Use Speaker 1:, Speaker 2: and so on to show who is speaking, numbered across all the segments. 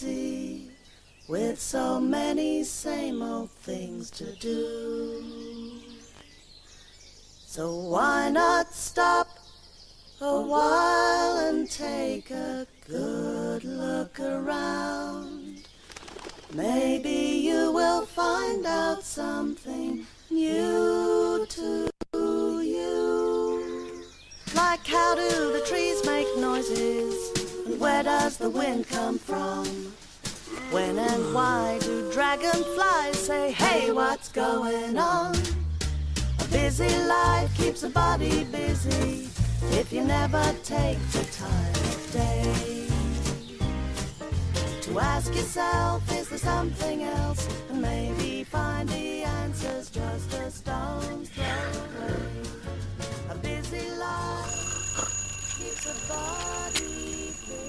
Speaker 1: busy with so many same old things to do. So why not stop a while and take a good look around? Maybe you will find out something new to you. Like, how do the trees make noises? And where does the wind come from? When and why do dragonflies say, hey, what's going on? A busy life keeps a body busy if you never take the time of day to ask yourself, is there something else? And maybe find the answers just a stone's throw away. A busy life keeps a body busy.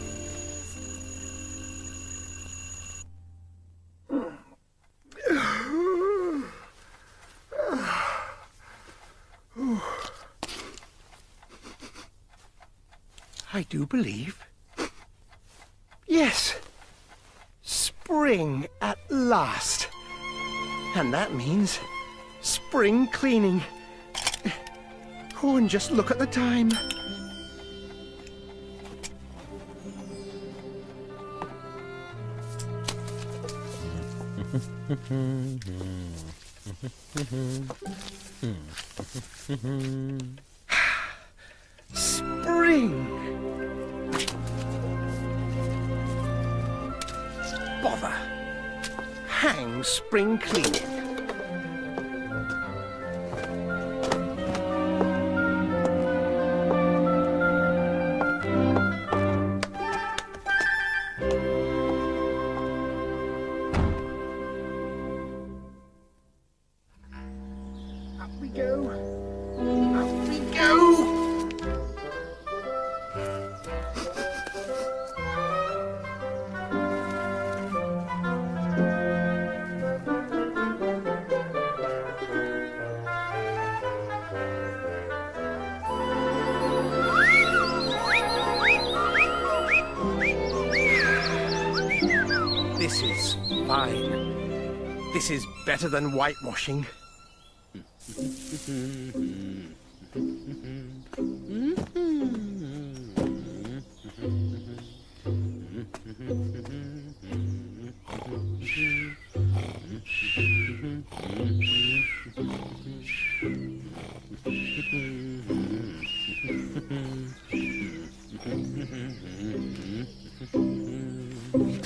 Speaker 2: I do believe. Yes. Spring at last. And that means spring cleaning. Oh, and just look at the time. Spring! Bother! Hang spring cleaning. Up we go. Up we go. This is fine. This is better than whitewashing.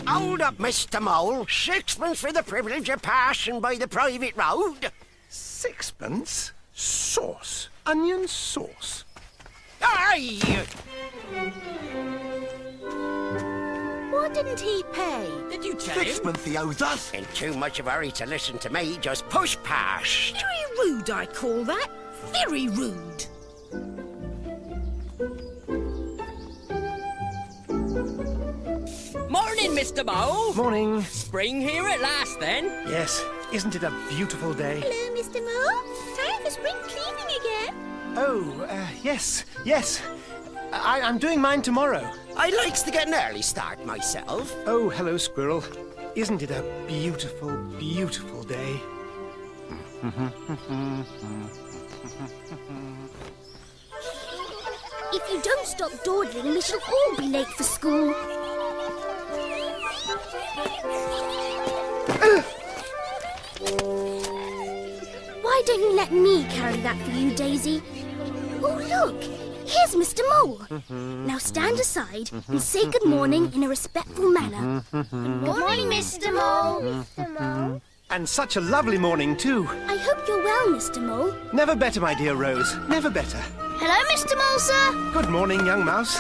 Speaker 3: Hold up, Mr. Mole. Sixpence for the privilege of passing by the private road.
Speaker 2: Sixpence? Sauce. Onion sauce.
Speaker 3: Aye!
Speaker 4: Why didn't he pay?
Speaker 3: Did you tell him?
Speaker 5: Sixpence he owes us.
Speaker 3: In too much of a hurry to listen to me, just push past.
Speaker 4: Very rude, I call that. Very rude.
Speaker 6: Morning, Mr. Mole.
Speaker 2: Morning.
Speaker 6: Spring here at last, then.
Speaker 2: Yes, isn't it a beautiful day?
Speaker 4: Hello, Mr. Mole. Time for spring cleaning again.
Speaker 2: Oh, yes. I'm doing mine tomorrow.
Speaker 3: I likes to get an early start myself.
Speaker 2: Oh, hello, squirrel. Isn't it a beautiful, beautiful day?
Speaker 4: If you don't stop dawdling, we shall all be late for school. Why don't you let me carry that for you, Daisy? Oh, look! Here's Mr. Mole. Now stand aside and say good morning in a respectful manner. Good morning, Mr. Mole. Mr. Mole.
Speaker 2: And such a lovely morning, too.
Speaker 4: I hope you're well, Mr. Mole.
Speaker 2: Never better, my dear Rose. Never better.
Speaker 4: Hello, Mr. Mole, sir.
Speaker 2: Good morning, young mouse.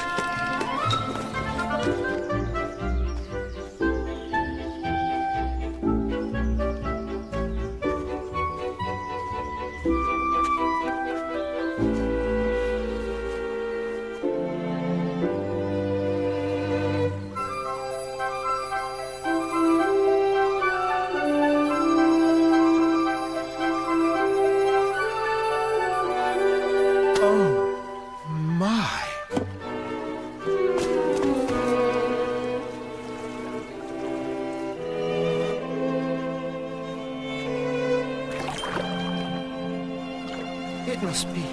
Speaker 2: It must be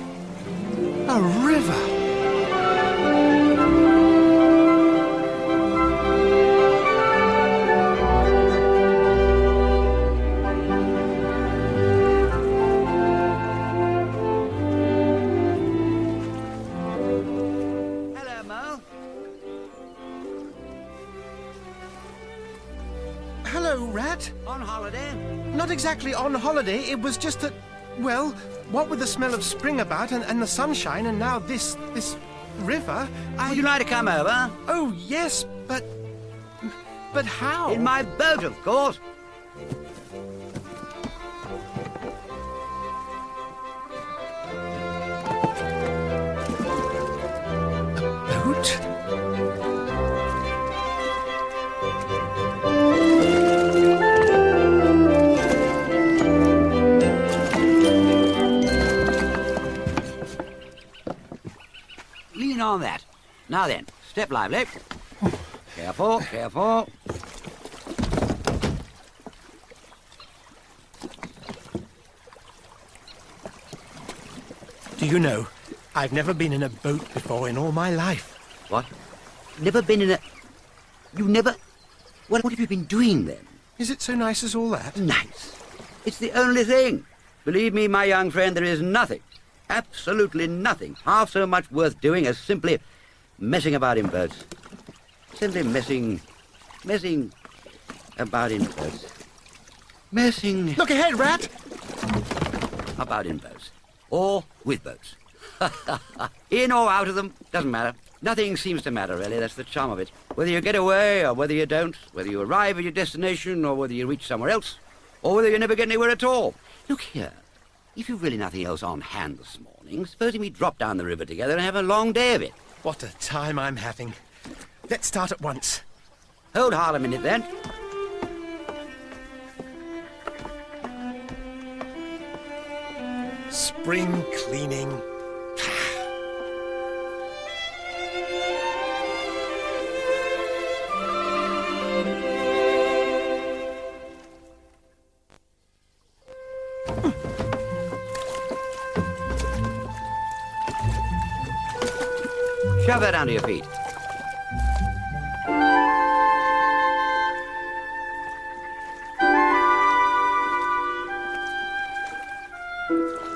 Speaker 2: a river.
Speaker 5: Hello, Mo.
Speaker 2: Hello, Rat.
Speaker 5: On holiday?
Speaker 2: Not exactly on holiday. It was just that, well, what with the smell of spring about and the sunshine and now this river,
Speaker 5: Would you like to come over?
Speaker 2: Oh, yes, but how?
Speaker 5: In my boat, of course.
Speaker 2: Boat?
Speaker 5: Lean on that. Now then, step lively. Careful, careful.
Speaker 2: Do you know, I've never been in a boat before in all my life.
Speaker 5: What? Never been in a... You never... What have you been doing then?
Speaker 2: Is it so nice as all that?
Speaker 5: Nice. It's the only thing. Believe me, my young friend, there is nothing, absolutely nothing, half so much worth doing as simply messing about in boats. Simply messing about in boats. Messing
Speaker 2: Look ahead, Rat!
Speaker 5: about in boats. Or with boats. In or out of them, doesn't matter. Nothing seems to matter, really. That's the charm of it. Whether you get away or whether you don't, whether you arrive at your destination or whether you reach somewhere else, or whether you never get anywhere at all. Look here, if you've really nothing else on hand this morning, supposing we drop down the river together and have a long day of it.
Speaker 2: What a time I'm having. Let's start at once.
Speaker 5: Hold hard a minute, then.
Speaker 2: Spring cleaning.
Speaker 5: Shove that under your feet.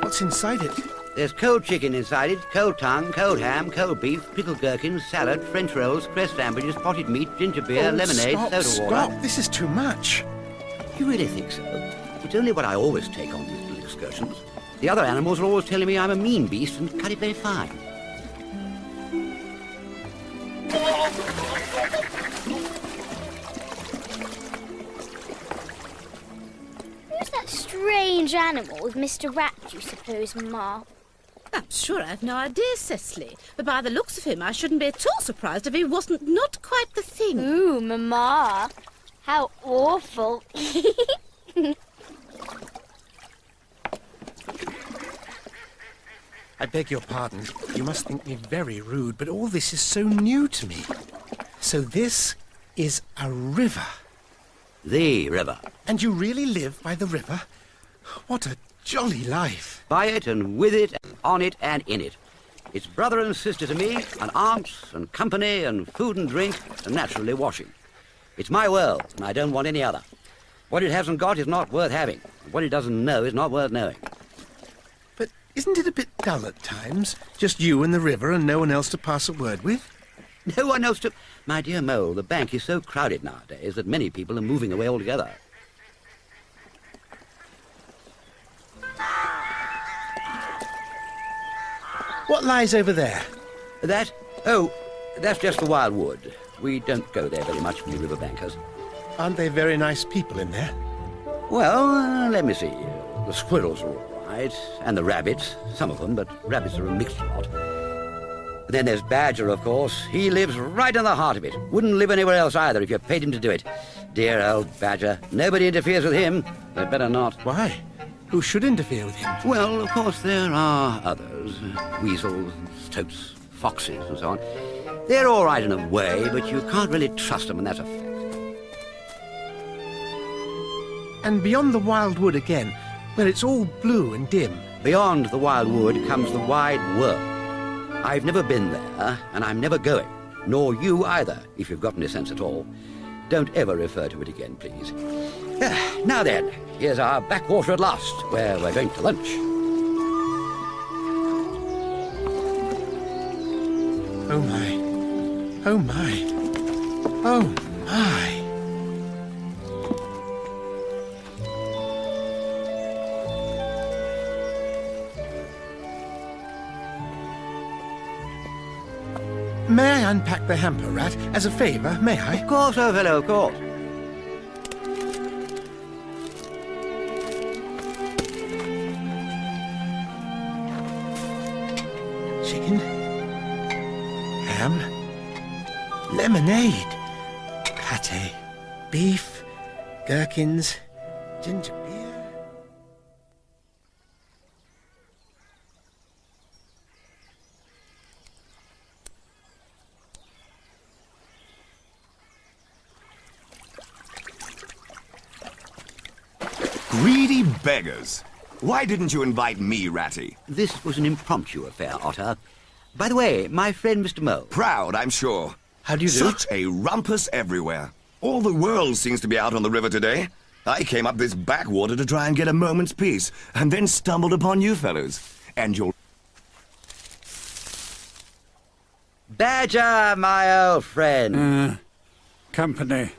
Speaker 2: What's inside it?
Speaker 5: There's cold chicken inside it, cold tongue, cold ham, cold beef, pickled gherkins, salad, French rolls, cress sandwiches, potted meat, ginger beer, lemonade, soda water.
Speaker 2: Stop. This is too much.
Speaker 5: You really think so? It's only what I always take on these little excursions. The other animals are always telling me I'm a mean beast and cut it very fine.
Speaker 4: Who's that strange animal with Mr. Rat, you suppose, Ma?
Speaker 7: I'm sure I've no idea, Cecily. But by the looks of him, I shouldn't be at all surprised if he wasn't not quite the thing.
Speaker 4: Ooh, Mama. How awful.
Speaker 2: I beg your pardon. You must think me very rude, but all this is so new to me. So this is a river.
Speaker 5: The river.
Speaker 2: And you really live by the river? What a jolly life.
Speaker 5: By it and with it, and on it and in it. It's brother and sister to me, and aunts and company and food and drink and naturally washing. It's my world, and I don't want any other. What it hasn't got is not worth having. What it doesn't know is not worth knowing.
Speaker 2: But isn't it a bit dull at times? Just you and the river and no one else to pass a word with?
Speaker 5: No one else to... My dear Mole, the bank is so crowded nowadays that many people are moving away altogether.
Speaker 2: What lies over there?
Speaker 5: That? Oh, that's just the wild wood. We don't go there very much, we riverbankers.
Speaker 2: Aren't they very nice people in there?
Speaker 5: Well, let me see. The squirrels are all right, and the rabbits, some of them, but rabbits are a mixed lot. Then there's Badger, of course. He lives right in the heart of it. Wouldn't live anywhere else either if you paid him to do it. Dear old Badger. Nobody interferes with him. They better not.
Speaker 2: Why? Who should interfere with him?
Speaker 5: Well, of course, there are others. Weasels, stoats, foxes, and so on. They're all right in a way, but you can't really trust them, and that's a fact.
Speaker 2: And beyond the wild wood again, where it's all blue and dim,
Speaker 5: Beyond the wild wood comes the wide world. I've never been there, and I'm never going. Nor you either, if you've got any sense at all. Don't ever refer to it again, please. Now then, here's our backwater at last, where we're going to lunch.
Speaker 2: Oh my. Oh my. Oh my. May I unpack the hamper, Rat? As a favour, may I?
Speaker 5: Of course, old fellow, of course.
Speaker 2: Chicken, ham, lemonade, pate, beef, gherkins, ginger beer.
Speaker 8: Greedy beggars. Why didn't you invite me, Ratty?
Speaker 5: This was an impromptu affair, Otter. By the way, my friend Mr. Mole.
Speaker 8: Proud, I'm sure.
Speaker 2: How do you do?
Speaker 8: Such a rumpus everywhere. All the world seems to be out on the river today. I came up this backwater to try and get a moment's peace, and then stumbled upon you fellows. And you'll...
Speaker 5: Badger, my old friend.
Speaker 9: Company.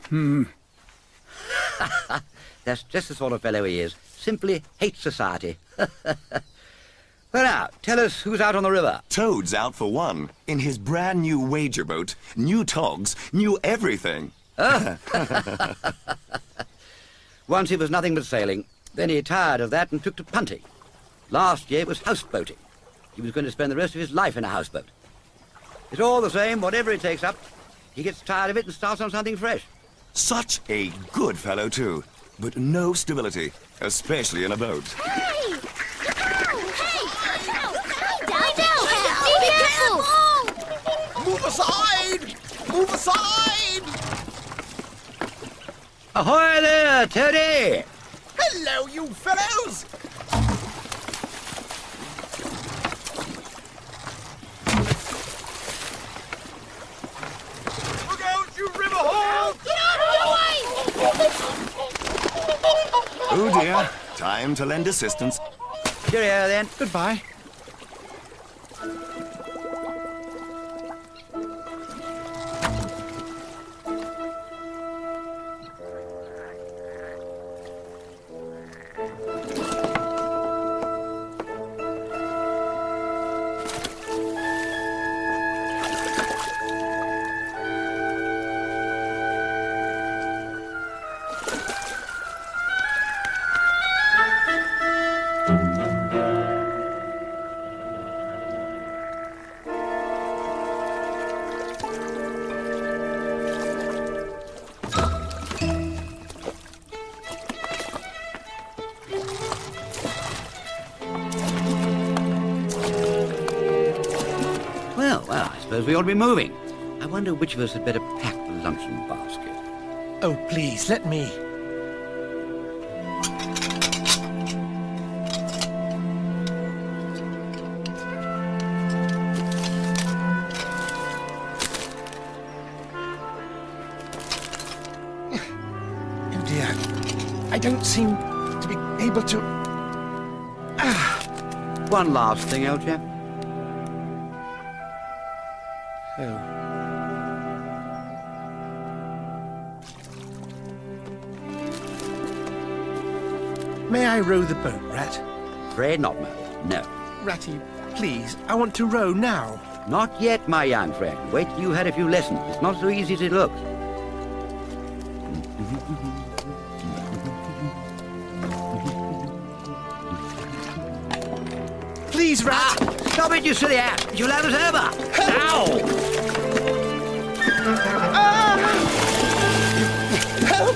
Speaker 5: That's just the sort of fellow he is. Simply hates society. Well, now, tell us who's out on the river.
Speaker 8: Toad's out for one. In his brand new wager boat. New togs. New everything.
Speaker 5: Once it was nothing but sailing. Then he tired of that and took to punting. Last year it was houseboating. He was going to spend the rest of his life in a houseboat. It's all the same, whatever he takes up. He gets tired of it and starts on something fresh.
Speaker 8: Such a good fellow, too. But no stability, especially in a boat.
Speaker 4: Hey! Be careful!
Speaker 3: Move aside! Move aside!
Speaker 5: Ahoy there, Teddy!
Speaker 3: Hello, you fellows! Look out, you river hog!
Speaker 4: Get out of the way!
Speaker 8: Oh dear, time to lend assistance.
Speaker 5: Cheerio then.
Speaker 2: Goodbye.
Speaker 5: Well, I suppose we ought to be moving. I wonder which of us had better pack the luncheon basket.
Speaker 2: Oh, please, let me. Oh dear, I don't seem to be able to...
Speaker 5: One last thing, old chap.
Speaker 2: Oh. May I row the boat, Rat?
Speaker 5: Afraid not, Mo. No.
Speaker 2: Ratty, please, I want to row now.
Speaker 5: Not yet, my young friend. Wait till you had a few lessons. It's not so easy as it looks.
Speaker 2: Please, Rat!
Speaker 5: Stop it, you silly ass! You'll have us over! Now!
Speaker 2: Help!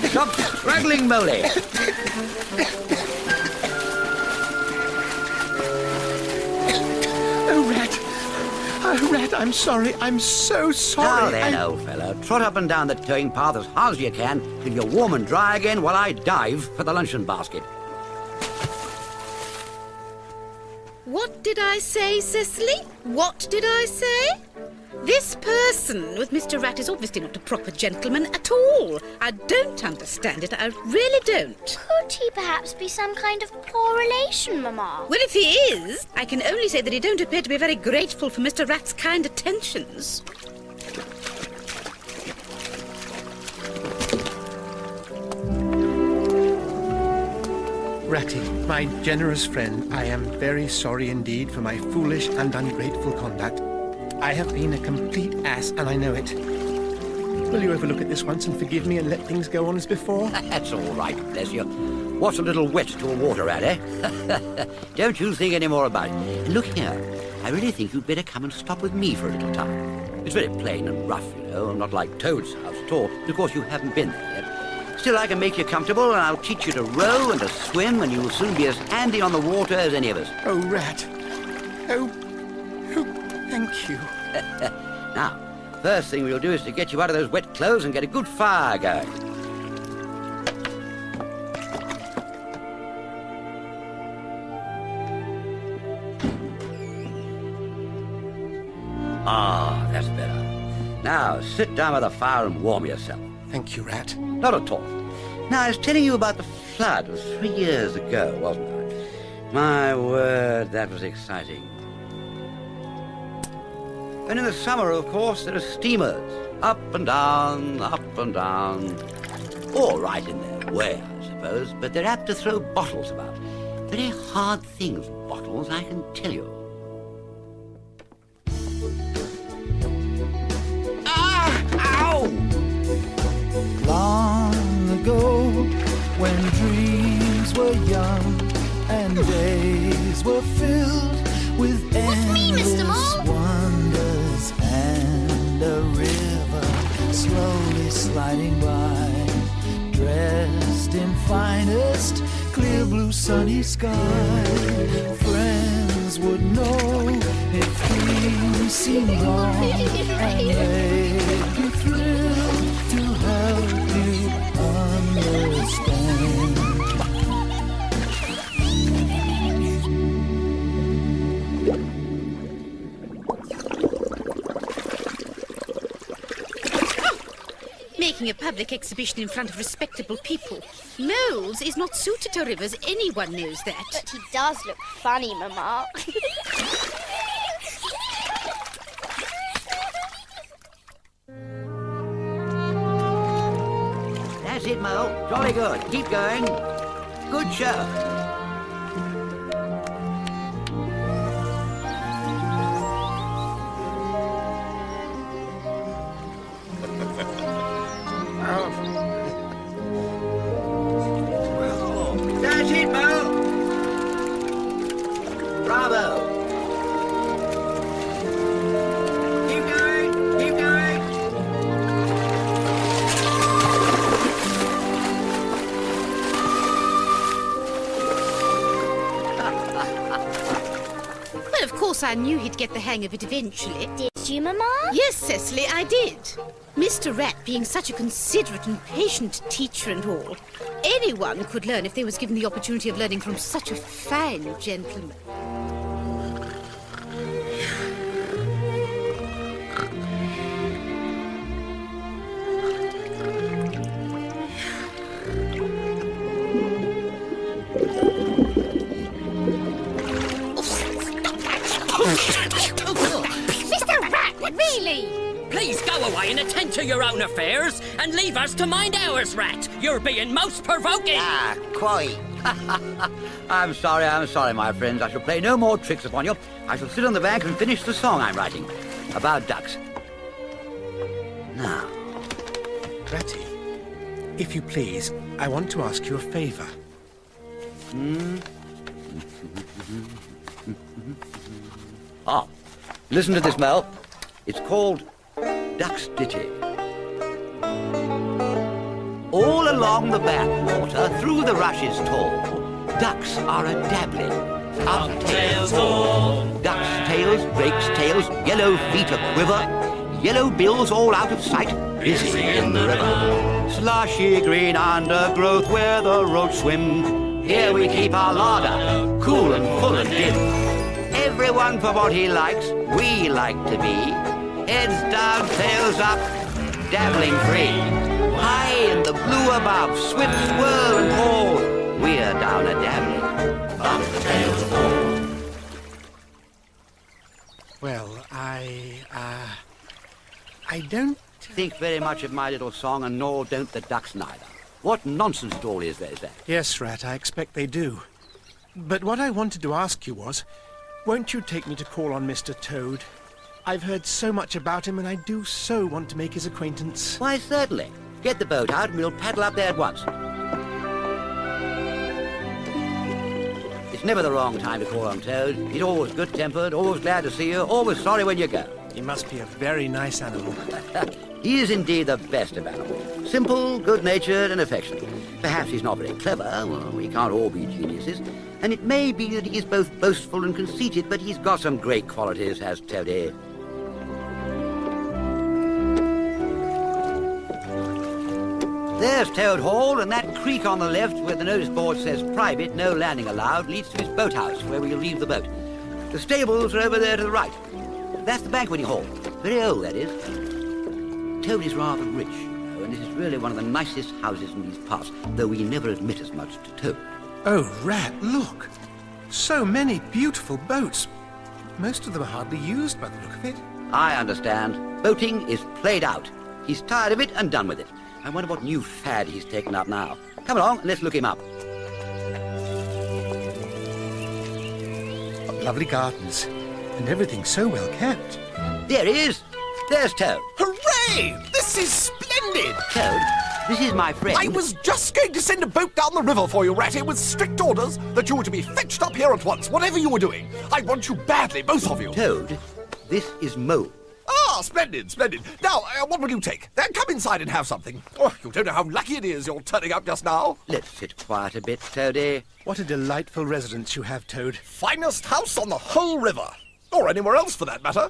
Speaker 5: Stop struggling, Molly!
Speaker 2: Oh, Rat, I Rat, I'm sorry. I'm so sorry.
Speaker 5: Now then, old fellow, trot up and down the towing path as hard as you can till you're warm and dry again while I dive for the luncheon basket.
Speaker 7: What did I say, Cecily? What did I say? This person with Mr. Rat is obviously not a proper gentleman at all. I don't understand it. I really don't.
Speaker 4: Could he perhaps be some kind of poor relation, Mamma?
Speaker 7: Well, if he is, I can only say that he don't appear to be very grateful for Mr. Rat's kind attentions.
Speaker 2: Ratty, my generous friend, I am very sorry indeed for my foolish and ungrateful conduct. I have been a complete ass, and I know it. Will you overlook it this once and forgive me and let things go on as before?
Speaker 5: That's all right, bless you. What's a little wet to a water rat, eh? Don't you think any more about it. And look here, I really think you'd better come and stop with me for a little time. It's very plain and rough, you know, not like Toad's house at all. Of course, you haven't been there yet. Still, I can make you comfortable, and I'll teach you to row and to swim, and you will soon be as handy on the water as any of us.
Speaker 2: Oh, Rat. Oh, thank you.
Speaker 5: Now, first thing we'll do is to get you out of those wet clothes and get a good fire going. Ah, that's better. Now, sit down by the fire and warm yourself.
Speaker 2: Thank you, Rat.
Speaker 5: Not at all. Now, I was telling you about the flood of 3 years ago, wasn't I? My word, that was exciting. And in the summer, of course, there are steamers. Up and down, up and down. All right in their way, I suppose, but they're apt to throw bottles about. Very hard things, bottles, I can tell you. Ah! Ow!
Speaker 9: Long ago, when dreams were young and days were filled with endless wonders, and a river slowly sliding by, dressed in finest clear blue sunny sky. Friends would know if things seemed wrong, and they'd be thrilled to help you understand.
Speaker 7: Making a public exhibition in front of respectable people. Moles is not suited to rivers, anyone knows that.
Speaker 4: But he does look funny, Mamma.
Speaker 5: That's it, Mo. Jolly good. Keep going. Good show. That's it, Mo. Bravo. Keep going. Keep going.
Speaker 7: Well, of course I knew he'd get the hang of it eventually.
Speaker 4: Did you, Mamma?
Speaker 7: Yes, Cecily, I did. Mr. Rat being such a considerate and patient teacher and all, anyone could learn if they was given the opportunity of learning from such a fine gentleman.
Speaker 4: Mr. Rat, really?
Speaker 6: Please go away and attend to your own affairs and leave us to mind ours, Rat. You're being most provoking.
Speaker 3: Ah, quite.
Speaker 5: I'm sorry, my friends. I shall play no more tricks upon you. I shall sit on the bank and finish the song I'm writing about ducks. Now,
Speaker 2: Ratty, if you please, I want to ask you a favour.
Speaker 5: Listen to this, Mel. It's called Duck's Ditty. All along the backwater, through the rushes tall, ducks are a-dabbling, up tails all. Ducks' tails, drakes' tails, yellow feet a-quiver, yellow bills all out of sight, busy in the river. Slushy green undergrowth where the roach swim, here we keep our larder, cool and full and dim. Everyone for what he likes, we like to be. Heads down, tails up, dabbling free. High in the blue above, swift swirl and fall, we're down a-dabbling, up the tails all.
Speaker 2: Well, I don't...
Speaker 5: Think very much of my little song, and nor don't the ducks neither. What nonsense it all is, there's that.
Speaker 2: Yes, Rat, I expect they do. But what I wanted to ask you was, won't you take me to call on Mr. Toad? I've heard so much about him, and I do so want to make his acquaintance.
Speaker 5: Why, certainly. Get the boat out and we'll paddle up there at once. It's never the wrong time to call on Toad. He's always good-tempered, always glad to see you, always sorry when you go.
Speaker 2: He must be a very nice animal.
Speaker 5: He is indeed the best of animals. Simple, good-natured and affectionate. Perhaps he's not very clever, well, we can't all be geniuses. And it may be that he is both boastful and conceited, but he's got some great qualities, has Toady. There's Toad Hall, and that creek on the left where the notice board says private, no landing allowed, leads to his boathouse where we'll leave the boat. The stables are over there to the right. That's the banqueting hall. Very old, that is. Toad is rather rich, and this is really one of the nicest houses in these parts, though we never admit as much to Toad.
Speaker 2: Oh, Rat, look! So many beautiful boats. Most of them are hardly used by the look of it.
Speaker 5: I understand. Boating is played out. He's tired of it and done with it. I wonder what new fad he's taken up now. Come along and let's look him up.
Speaker 2: Lovely gardens, and everything so well kept.
Speaker 5: There he is. There's Toad.
Speaker 3: Hooray! This is splendid!
Speaker 5: Toad, this is my friend.
Speaker 3: I was just going to send a boat down the river for you, Ratty, with strict orders that you were to be fetched up here at once, whatever you were doing. I want you badly, both of you.
Speaker 5: Toad, this is Mole.
Speaker 3: Ah, splendid, splendid. Now, what will you take? Come inside and have something. Oh, you don't know how lucky it is you're turning up just now.
Speaker 5: Let's sit quiet a bit, Toady.
Speaker 2: What a delightful residence you have, Toad.
Speaker 3: Finest house on the whole river. Or anywhere else, for that matter.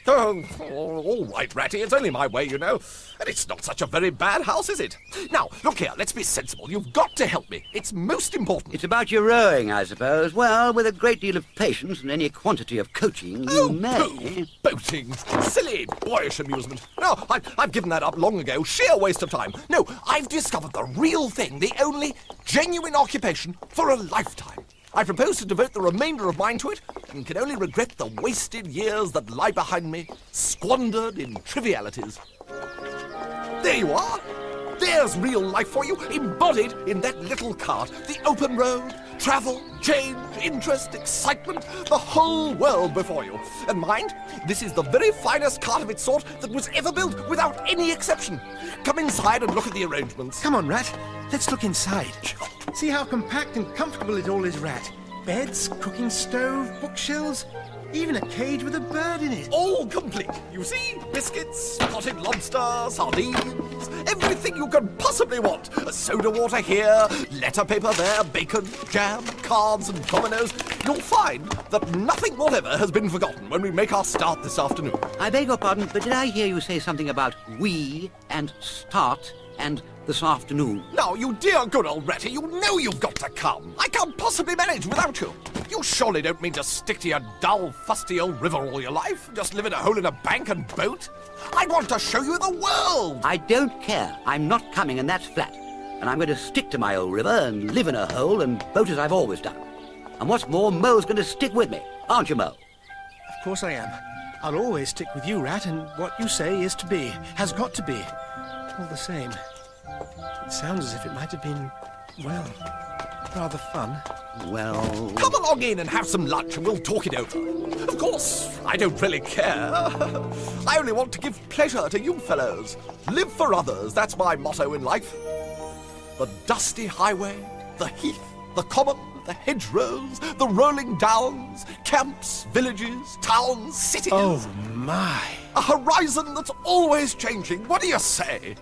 Speaker 3: Oh, all right, Ratty, it's only my way, you know. And it's not such a very bad house, is it? Now, look here, let's be sensible. You've got to help me. It's most important.
Speaker 5: It's about your rowing, I suppose. Well, with a great deal of patience and any quantity of coaching, you may...
Speaker 3: Pooh. Boating. Silly, boyish amusement. No, I've given that up long ago. Sheer waste of time. No, I've discovered the real thing, the only genuine occupation for a lifetime. I propose to devote the remainder of mine to it, and can only regret the wasted years that lie behind me, squandered in trivialities. There you are. There's real life for you, embodied in that little cart. The open road, travel, change, interest, excitement, the whole world before you. And mind, this is the very finest cart of its sort that was ever built, without any exception. Come inside and look at the arrangements.
Speaker 2: Come on, Rat. Let's look inside. See how compact and comfortable it all is, Rat. Beds, cooking stove, bookshelves, even a cage with a bird in it.
Speaker 3: All complete. You see, biscuits, potted lobster, sardines, everything you can possibly want. Soda water here, letter paper there, bacon, jam, cards and dominoes. You'll find that nothing whatever has been forgotten when we make our start this afternoon.
Speaker 5: I beg your pardon, but did I hear you say something about we and start and this afternoon?
Speaker 3: Now, you dear good old Ratty, you know you've got to come. I can't possibly manage without you. You surely don't mean to stick to your dull, fusty old river all your life? Just live in a hole in a bank and boat? I want to show you the world!
Speaker 5: I don't care. I'm not coming, and that's flat. And I'm going to stick to my old river and live in a hole and boat as I've always done. And what's more, Mole's going to stick with me. Aren't you, Mole?
Speaker 2: Of course I am. I'll always stick with you, Rat, and what you say is to be, has got to be. All the same, it sounds as if it might have been, well, rather fun.
Speaker 5: Well...
Speaker 3: Come along in and have some lunch and we'll talk it over. Of course, I don't really care. I only want to give pleasure to you fellows. Live for others, that's my motto in life. The dusty highway, the heath, the common, the hedgerows, the rolling downs, camps, villages, towns, cities.
Speaker 2: Oh, my.
Speaker 3: A horizon that's always changing. What do you say?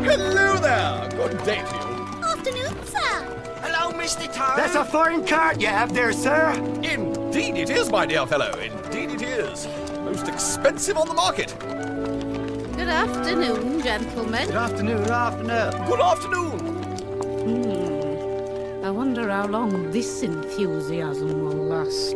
Speaker 3: Hello there. Good day to you.
Speaker 4: Afternoon, sir.
Speaker 10: Hello, Mr. Toad.
Speaker 2: That's a fine cart you have there, sir.
Speaker 3: Indeed it is, my dear fellow. Indeed it is. Most expensive on the market.
Speaker 7: Good afternoon, gentlemen.
Speaker 2: Good afternoon.
Speaker 5: Good afternoon.
Speaker 3: Good afternoon.
Speaker 7: I wonder how long this enthusiasm will last.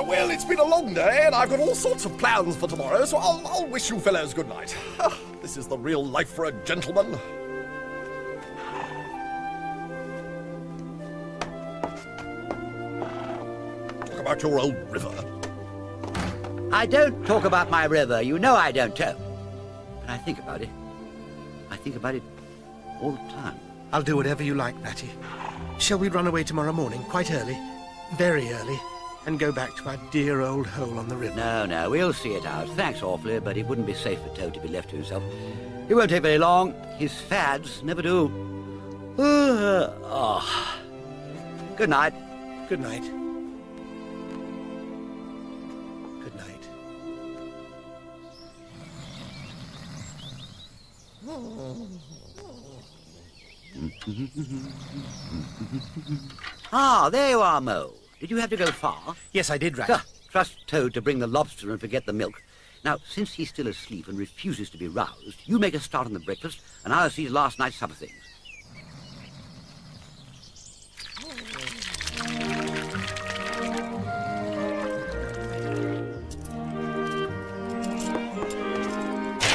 Speaker 3: Well, it's been a long day, and I've got all sorts of plans for tomorrow, so I'll wish you fellows good night. This is the real life for a gentleman. Talk about your old river.
Speaker 5: I don't talk about my river. You know I don't, Toe. But I think about it. I think about it all the time.
Speaker 2: I'll do whatever you like, Ratty. Shall we run away tomorrow morning, quite early, very early, and go back to our dear old hole on the river?
Speaker 5: No, we'll see it out. Thanks awfully, but it wouldn't be safe for Toad to be left to himself. It won't take very long. His fads never do. Good night.
Speaker 2: Good night. Good night.
Speaker 5: Ah, there you are, Mo. Did you have to go far?
Speaker 2: Yes, I did, Ratty.
Speaker 5: Trust Toad to bring the lobster and forget the milk. Now, since he's still asleep and refuses to be roused, you make a start on the breakfast, and I'll see to last night's supper things.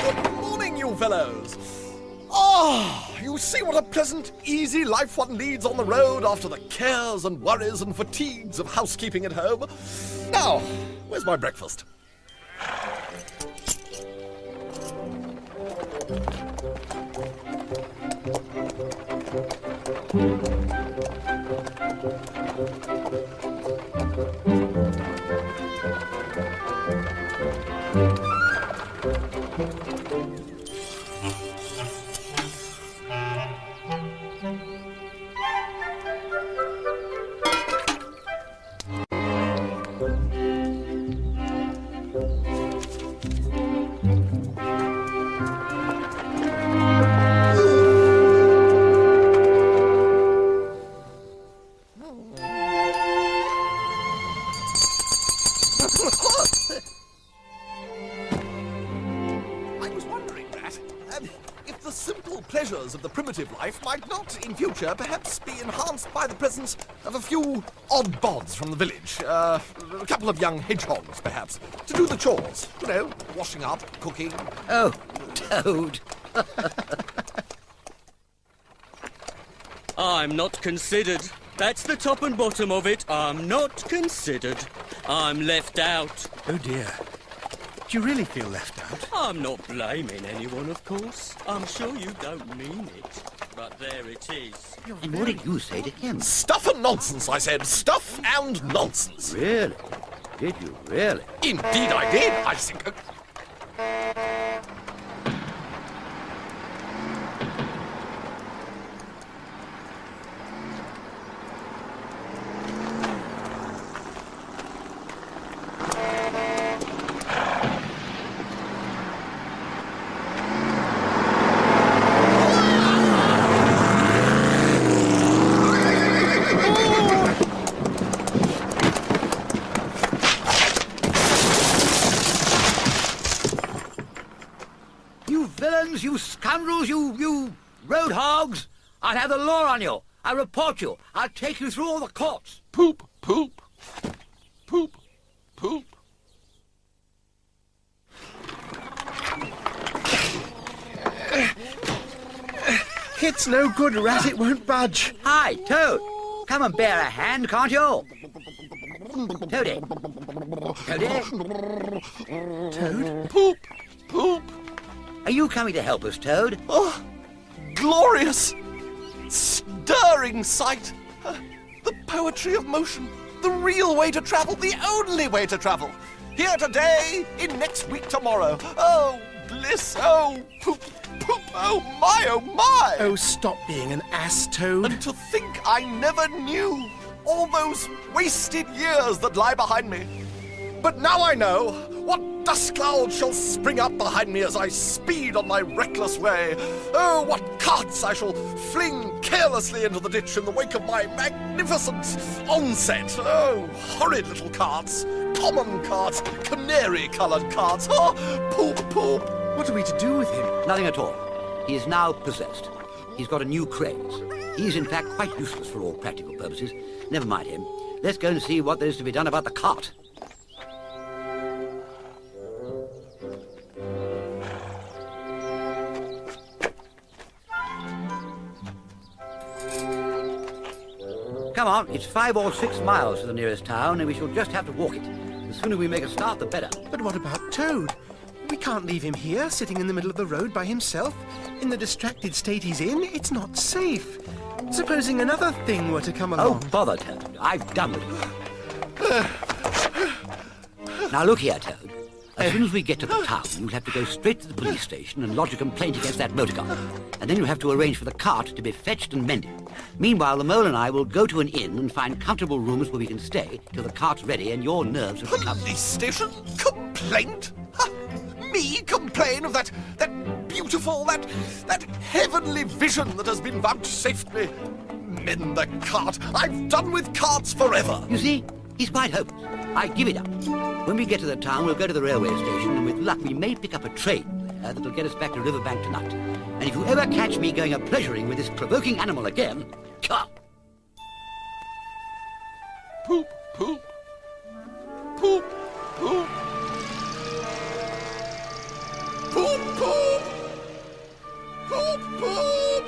Speaker 3: Good morning, you fellows. Ah, you see what a pleasant, easy life one leads on the road after the cares and worries and fatigues of housekeeping at home. Now, where's my breakfast? I was wondering that. If the simple pleasures of the primitive life might not, in future, perhaps be enhanced by the presence of a few odd bods from the village. A couple of young hedgehogs, perhaps, to do the chores. You know, washing up, cooking.
Speaker 5: Oh, Toad.
Speaker 6: I'm not considered. That's the top and bottom of it. I'm not considered. I'm left out.
Speaker 2: Oh, dear. Do you really feel left out?
Speaker 6: I'm not blaming anyone, of course. I'm sure you don't mean it. But there it is.
Speaker 5: And what did you say to him?
Speaker 3: Stuff and nonsense, I said. Stuff and nonsense.
Speaker 5: Really? Did you really?
Speaker 3: Indeed I did, I think.
Speaker 5: villains, you scoundrels, you road hogs! I'll have the law on you. I'll report you. I'll take you through all the courts.
Speaker 3: Poop, poop, poop, poop.
Speaker 2: It's no good, Rat. It won't budge.
Speaker 5: Hi, Toad. Come and bear a hand, can't you? Toady. Toady?
Speaker 2: Toad?
Speaker 3: Poop, poop.
Speaker 5: Are you coming to help us, Toad?
Speaker 3: Oh, glorious, stirring sight. The poetry of motion, the real way to travel, the only way to travel. Here today, in next week tomorrow. Oh, bliss, oh, poop, poop, oh my, oh my.
Speaker 2: Oh, stop being an ass, Toad.
Speaker 3: And to think I never knew all those wasted years that lie behind me. But now I know what dust clouds shall spring up behind me as I speed on my reckless way. Oh, what carts I shall fling carelessly into the ditch in the wake of my magnificent onset. Oh, horrid little carts, common carts, canary-coloured carts. Oh, poop, poop.
Speaker 2: What are we to do with him?
Speaker 5: Nothing at all. He is now possessed. He's got a new craze. He is, in fact, quite useless for all practical purposes. Never mind him. Let's go and see what there is to be done about the cart. Come on, it's 5 or 6 miles to the nearest town, and we shall just have to walk it. The sooner we make a start, the better.
Speaker 2: But what about Toad? We can't leave him here, sitting in the middle of the road by himself. In the distracted state he's in, it's not safe. Supposing another thing were to come along.
Speaker 5: Oh, bother, Toad. I've done with it. Now, look here, Toad. As soon as we get to the town, you'll have to go straight to the police station and lodge a complaint against that motor car. And then you'll have to arrange for the cart to be fetched and mended. Meanwhile, the mole and I will go to an inn and find comfortable rooms where we can stay till the cart's ready and your nerves have recovered.
Speaker 3: Police station? Complaint? Ha! Me complain of that beautiful, that heavenly vision that has been vouchsafed me. Mend the cart. I've done with carts forever.
Speaker 5: You see, he's quite hopeless. I give it up. When we get to the town, we'll go to the railway station, and with luck, we may pick up a train that'll get us back to Riverbank tonight. And if you ever catch me going a-pleasuring with this provoking animal again, come.
Speaker 3: Poop, poop. Poop, poop. Poop, poop. Poop, poop.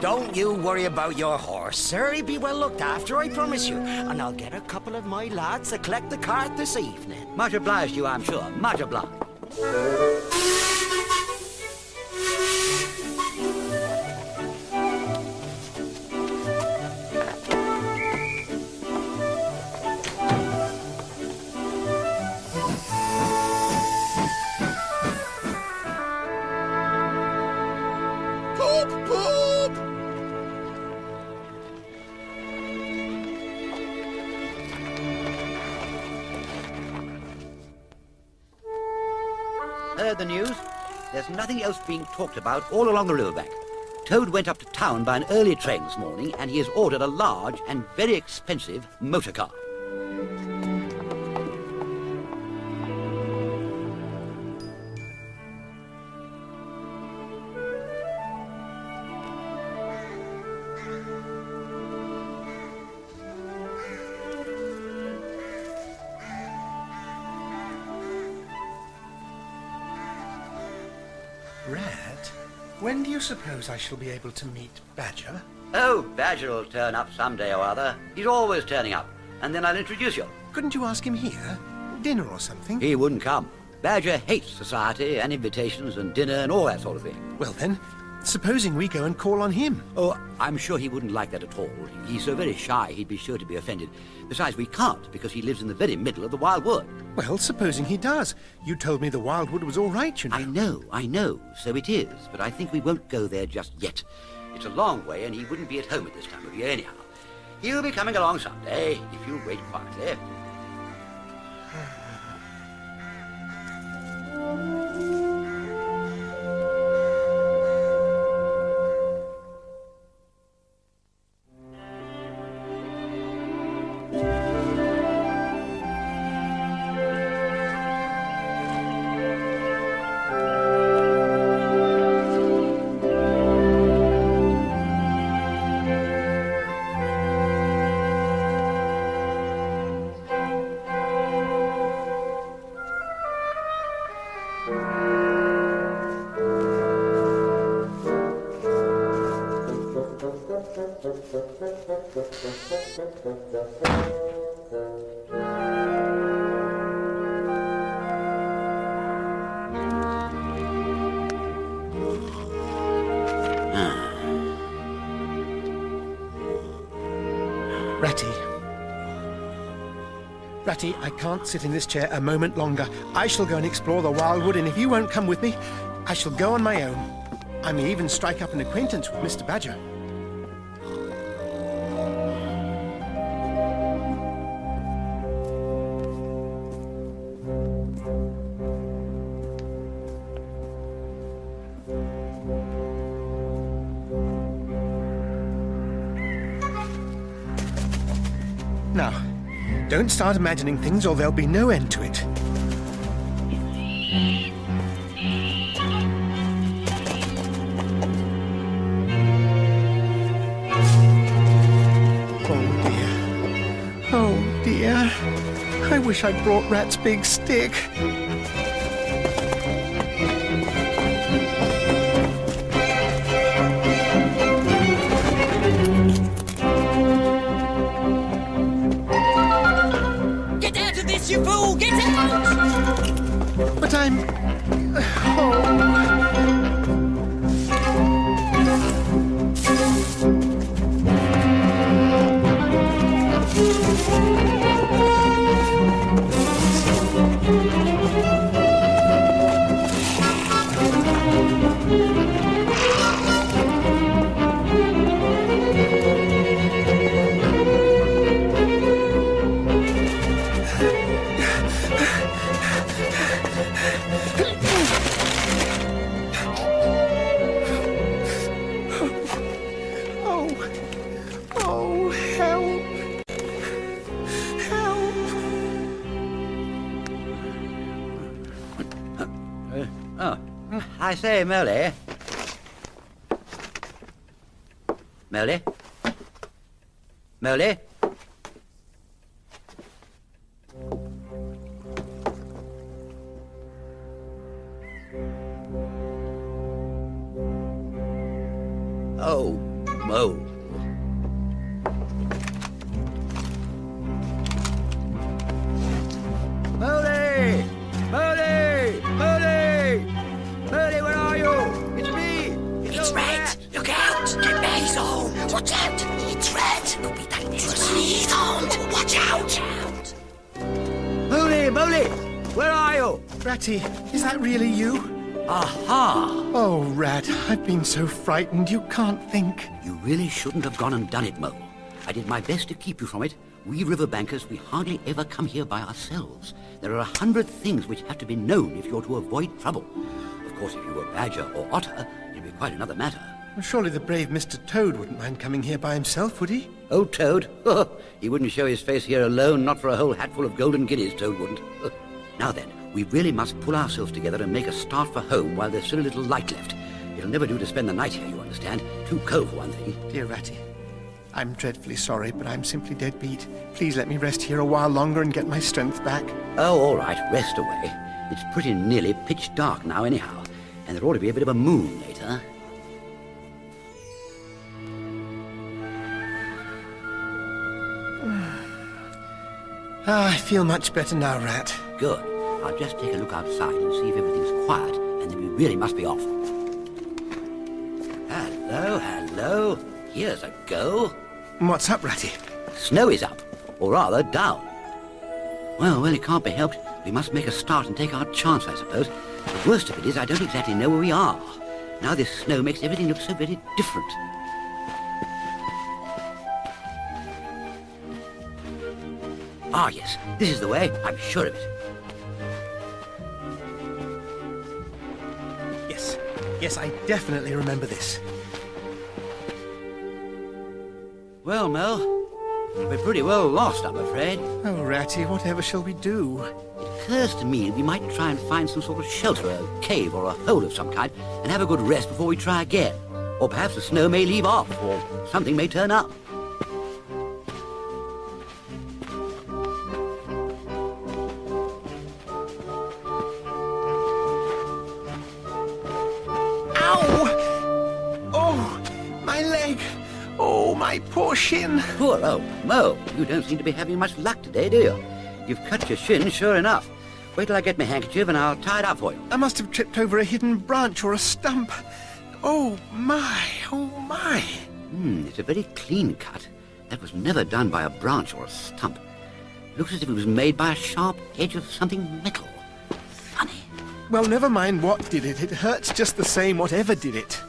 Speaker 10: Don't you worry about your horse, sir. He'll be well looked after, I promise you. And I'll get a couple of my lads to collect the cart this evening.
Speaker 5: Much obliged to you, I'm sure. Much obliged.
Speaker 3: Poop, poop.
Speaker 5: Heard the news? There's nothing else being talked about all along the riverbank. Toad went up to town by an early train this morning, and he has ordered a large and very expensive motor car.
Speaker 2: Rat, when do you suppose I shall be able to meet Badger?
Speaker 5: Oh, Badger will turn up someday or other. He's always turning up. And then I'll introduce you.
Speaker 2: Couldn't you ask him here? Dinner or something?
Speaker 5: He wouldn't come. Badger hates society and invitations and dinner and all that sort of thing.
Speaker 2: Well then, supposing we go and call on him.
Speaker 5: Oh, I'm sure he wouldn't like that at all. He's so very shy, he'd be sure to be offended. Besides, we can't, because he lives in the very middle of the wild wood.
Speaker 2: Well, supposing he does. You told me the wildwood was all right, you know.
Speaker 5: I know, so it is. But I think we won't go there just yet. It's a long way, and he wouldn't be at home at this time of year anyhow. He'll be coming along someday, if you'll wait quietly.
Speaker 2: Ratty. Ratty, I can't sit in this chair a moment longer. I shall go and explore the wildwood, and if you won't come with me, I shall go on my own. I may even strike up an acquaintance with Mr. Badger. Now, don't start imagining things or there'll be no end to it. Oh dear. I wish I'd brought Rat's big stick.
Speaker 6: Get out of this, you fool! Get out!
Speaker 2: But I'm... Oh...
Speaker 5: I say, Molly. Molly? Molly? Oh, Mo. Molly! Molly! Molly! Molly, where are you? It's me!
Speaker 10: It's Red! Look out! Get Maze on! Watch out! It's Red! Could be dangerous. He's on! Watch out!
Speaker 5: Molly! Molly! Where are you?
Speaker 2: Ratty, is that really you?
Speaker 5: Aha!
Speaker 2: Oh, Rat, I've been so frightened you can't think.
Speaker 5: You really shouldn't have gone and done it, Mo. I did my best to keep you from it. We riverbankers, we hardly ever come here by ourselves. There are 100 things which have to be known if you're to avoid trouble. Of course, if you were Badger or Otter, it'd be quite another matter.
Speaker 2: Well, surely the brave Mr. Toad wouldn't mind coming here by himself, would he?
Speaker 5: Oh, Toad? He wouldn't show his face here alone, not for a whole hatful of golden guineas, Toad wouldn't. Now then, we really must pull ourselves together and make a start for home while there's still a little light left. It'll never do to spend the night here, you understand. Too cold for one thing.
Speaker 2: Dear Ratty, I'm dreadfully sorry, but I'm simply dead beat. Please let me rest here a while longer and get my strength back.
Speaker 5: Oh, all right, rest away. It's pretty nearly pitch dark now anyhow, and there ought to be a bit of a moon later.
Speaker 2: I feel much better now, Rat.
Speaker 5: Good. I'll just take a look outside and see if everything's quiet, and then we really must be off. Hello, hello. Here's a go.
Speaker 2: What's up, Ratty?
Speaker 5: Snow is up, or rather down. Well, it can't be helped. We must make a start and take our chance, I suppose. The worst of it is I don't exactly know where we are. Now this snow makes everything look so very different. Ah, yes, this is the way. I'm sure of it.
Speaker 2: Yes, I definitely remember this.
Speaker 5: Well, Mel, we're pretty well lost, I'm afraid.
Speaker 2: Oh, Ratty, whatever shall we do?
Speaker 5: It occurs to me we might try and find some sort of shelter, a cave or a hole of some kind, and have a good rest before we try again. Or perhaps the snow may leave off, or something may turn up.
Speaker 2: my poor shin.
Speaker 5: Poor old Mo. You don't seem to be having much luck today, do you? You've cut your shin, sure enough. Wait till I get my handkerchief and I'll tie it up for you.
Speaker 2: I must have tripped over a hidden branch or a stump. Oh, my. Oh, my.
Speaker 5: It's a very clean cut. That was never done by a branch or a stump. Looks as if it was made by a sharp edge of something metal. Funny.
Speaker 2: Well, never mind what did it. It hurts just the same, whatever did it.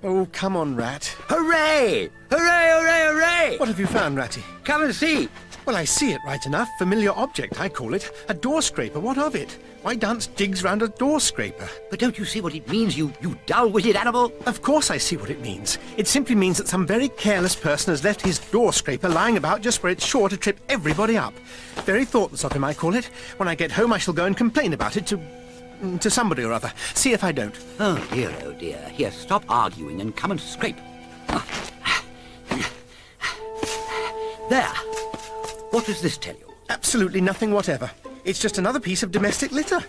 Speaker 2: Oh, come on, Rat.
Speaker 5: Hooray! Hooray, hooray, hooray!
Speaker 2: What have you found, Ratty?
Speaker 5: Come and see.
Speaker 2: Well, I see it right enough. Familiar object, I call it. A door scraper. What of it? Why dance digs round a door scraper?
Speaker 5: But don't you see what it means, you dull-witted animal?
Speaker 2: Of course I see what it means. It simply means that some very careless person has left his door scraper lying about just where it's sure to trip everybody up. Very thoughtless of him, I call it. When I get home, I shall go and complain about it to somebody or other. See if I don't.
Speaker 5: Oh, dear, oh, dear. Here, stop arguing and come and scrape. There. What does this tell you?
Speaker 2: Absolutely nothing whatever. It's just another piece of domestic litter.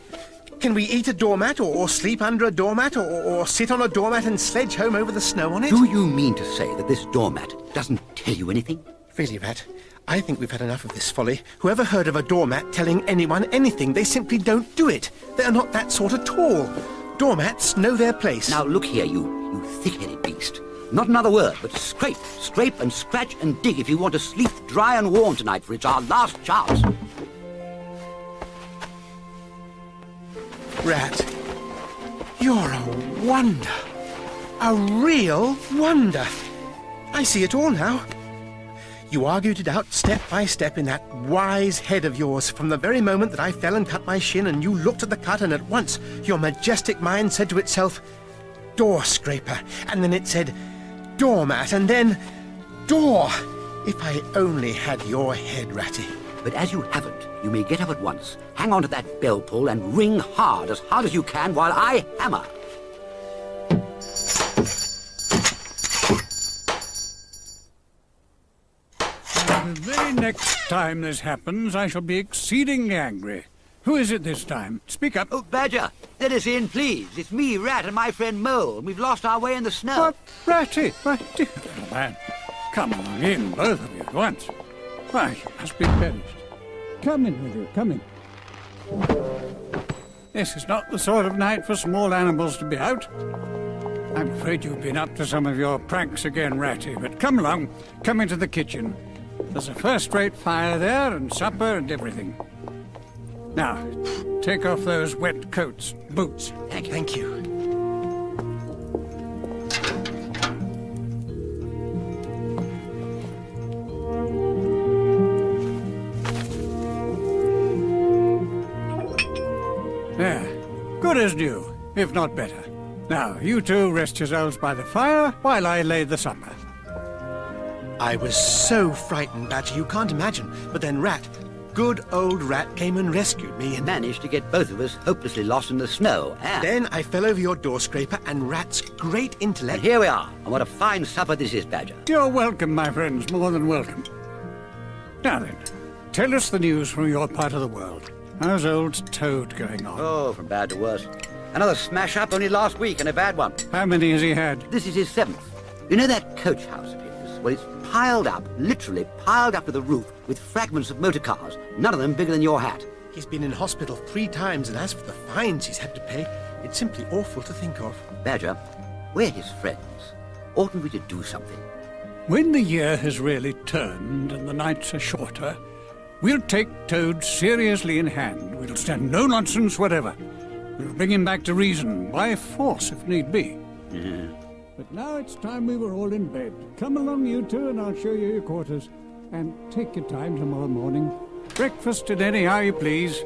Speaker 2: Can we eat a doormat or sleep under a doormat or sit on a doormat and sledge home over the snow on it?
Speaker 5: Do you mean to say that this doormat doesn't tell you anything?
Speaker 2: Really, Rat, I think we've had enough of this folly. Whoever heard of a doormat telling anyone anything? They simply don't do it. They're not that sort at all. Doormats know their place.
Speaker 5: Now, look here, you thick-headed beast. Not another word, but scrape, scrape and scratch and dig if you want to sleep dry and warm tonight, for it's our last chance.
Speaker 2: Rat, you're a wonder. A real wonder. I see it all now. You argued it out step by step in that wise head of yours from the very moment that I fell and cut my shin, and you looked at the cut, and at once your majestic mind said to itself, door scraper, and then it said, doormat, and then door. If I only had your head, Ratty.
Speaker 5: But as you haven't, you may get up at once, hang on to that bell pull and ring hard as you can while I hammer.
Speaker 11: The very next time this happens, I shall be exceedingly angry. Who is it this time? Speak up.
Speaker 5: Oh, Badger, let us in, please. It's me, Rat, and my friend Mole, and we've lost our way in the snow.
Speaker 11: What? Ratty, my dear little man. Come along in, both of you at once. Why, you must be perished. Come in with you, come in. This is not the sort of night for small animals to be out. I'm afraid you've been up to some of your pranks again, Ratty, but come along, come into the kitchen. There's a first-rate fire there, and supper and everything. Now, take off those wet coats, boots.
Speaker 5: Thank you.
Speaker 2: Thank you.
Speaker 11: There. Good as new, if not better. Now, you two rest yourselves by the fire while I lay the supper.
Speaker 2: I was so frightened, Badger, you can't imagine. But then Rat, good old Rat, came and rescued me, and
Speaker 5: Managed to get both of us hopelessly lost in the snow, and
Speaker 2: then I fell over your door scraper, and Rat's great intellect...
Speaker 5: here we are. And what a fine supper this is, Badger.
Speaker 11: You're welcome, my friends, more than welcome. Now then, tell us the news from your part of the world. How's old Toad going on?
Speaker 5: Oh, from bad to worse. Another smash-up only last week, and a bad one.
Speaker 11: How many has he had?
Speaker 5: This is his 7th. You know that coach house of his? Well, it's piled up, literally piled up to the roof with fragments of motor cars, none of them bigger than your hat.
Speaker 2: He's been in hospital 3 times, and as for the fines he's had to pay, it's simply awful to think of.
Speaker 5: Badger, we're his friends. Oughtn't we to do something?
Speaker 11: When the year has really turned and the nights are shorter, we'll take Toad seriously in hand. We'll stand no nonsense whatever. We'll bring him back to reason, by force if need be.
Speaker 5: Yeah.
Speaker 11: But now it's time we were all in bed. Come along, you two, and I'll show you your quarters. And take your time tomorrow morning. Breakfast at anyhow you please.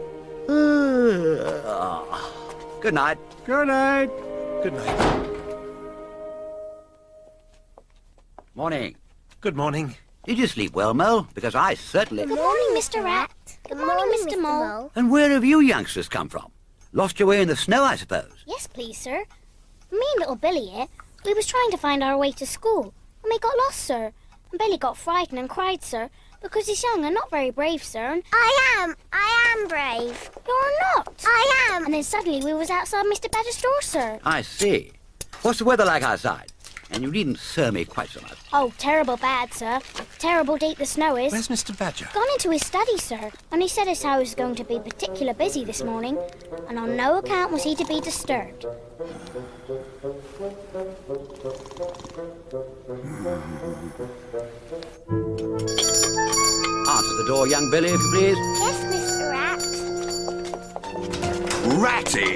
Speaker 5: Good night.
Speaker 11: Good night.
Speaker 2: Good night.
Speaker 5: Morning.
Speaker 2: Good morning.
Speaker 5: Did you sleep well, Mole? Because I certainly...
Speaker 4: Good morning, Mr. Rat. Good morning, Mr. Mole.
Speaker 5: And where have you youngsters come from? Lost your way in the snow, I suppose.
Speaker 4: Yes, please, sir. Me and little Billy here, we was trying to find our way to school, and we got lost, sir. And Billy got frightened and cried, sir, because he's young and not very brave, sir, and... I am brave. You're not. I am. And then suddenly we was outside Mr. Badger's door, sir.
Speaker 5: I see. What's the weather like outside? and you needn't sir me quite so much.
Speaker 4: Oh, terrible bad, sir. Terrible deep the snow is.
Speaker 2: Where's Mr. Badger?
Speaker 4: Gone into his study, sir. And he said his house was going to be particular busy this morning, and on no account was he to be disturbed.
Speaker 5: Answer the door, young Billy, if you please.
Speaker 4: Yes, Mr. Rat.
Speaker 8: Ratty!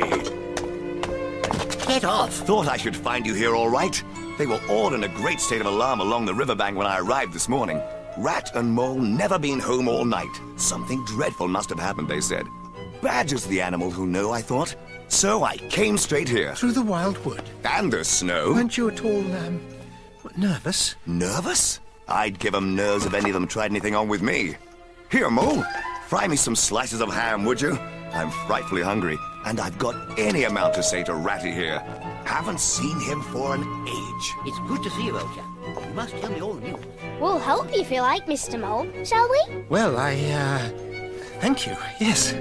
Speaker 5: Get off!
Speaker 8: Thought I should find you here all right. They were all in a great state of alarm along the riverbank when I arrived this morning. Rat and Mole never been home all night. Something dreadful must have happened, they said. Badger's the animal who know, I thought. So I came straight here.
Speaker 2: Through the wild wood?
Speaker 8: And the snow.
Speaker 2: Weren't you at all, nervous?
Speaker 8: Nervous? I'd give 'em nerves if any of them tried anything on with me. Here, Mole, fry me some slices of ham, would you? I'm frightfully hungry, and I've got any amount to say to Ratty here. Haven't seen him for an age.
Speaker 5: It's good to see you, old chap. You must tell me all the news.
Speaker 4: We'll help you if you like, Mr. Mole. Shall we?
Speaker 2: Well, thank you, yes.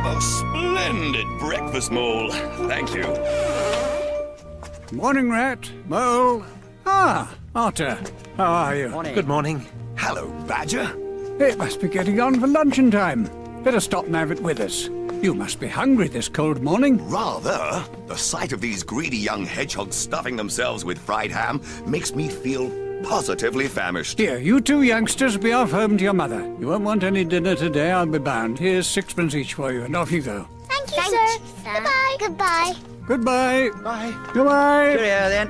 Speaker 8: A splendid breakfast, Mole. Thank you.
Speaker 11: Morning, Rat. Mole. Ah, Otter. How are you?
Speaker 5: Morning.
Speaker 2: Good morning.
Speaker 8: Hello, Badger.
Speaker 11: It must be getting on for luncheon time. Better stop and have it with us. You must be hungry this cold morning.
Speaker 8: Rather. The sight of these greedy young hedgehogs stuffing themselves with fried ham makes me feel positively famished.
Speaker 11: Here, you two youngsters be off home to your mother. You won't want any dinner today, I'll be bound. Here's 6pence each for you, and off you go.
Speaker 4: Thank you, sir. Goodbye. Goodbye.
Speaker 11: Goodbye.
Speaker 2: Bye.
Speaker 11: Goodbye.
Speaker 5: Cheerio, then.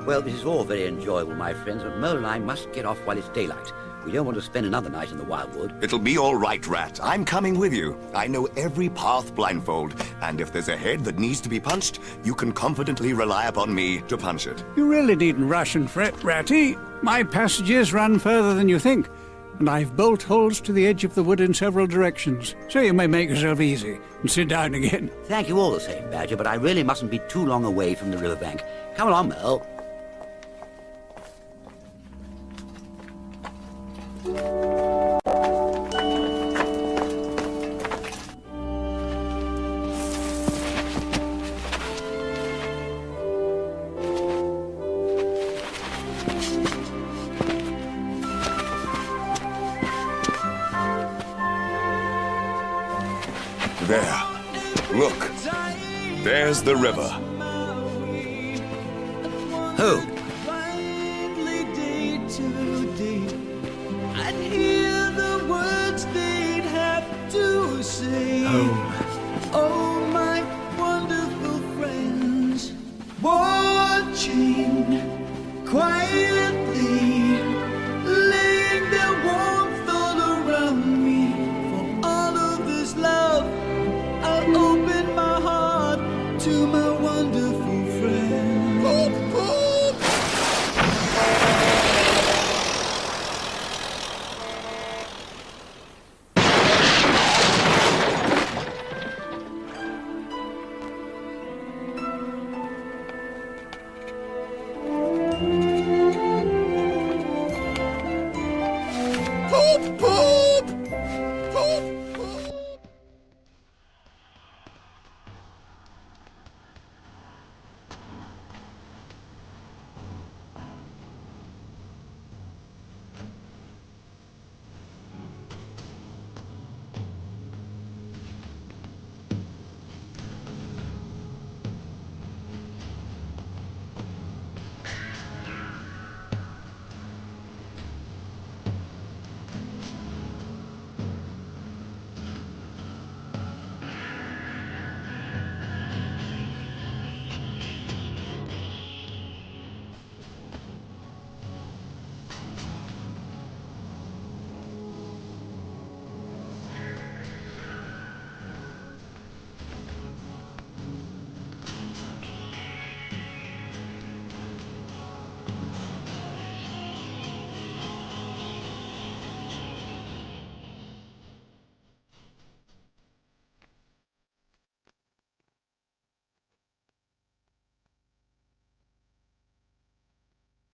Speaker 5: Well, this is all very enjoyable, my friends, but Mole and I must get off while it's daylight. We don't want to spend another night in the wildwood.
Speaker 8: It'll be all right, Rat. I'm coming with you. I know every path blindfold, and if there's a head that needs to be punched, you can confidently rely upon me to punch it.
Speaker 11: You really needn't rush and fret, Ratty. My passages run further than you think, and I've bolt holes to the edge of the wood in several directions, so you may make yourself easy and sit down again.
Speaker 5: Thank you all the same, Badger, but I really mustn't be too long away from the riverbank. Come along, Mole.
Speaker 8: There. Look. There's the river.
Speaker 5: Who?
Speaker 9: Home. Oh, my wonderful friends, watching quietly, laying their warmth all around me. For all of this love, I'll open my heart to my wonderful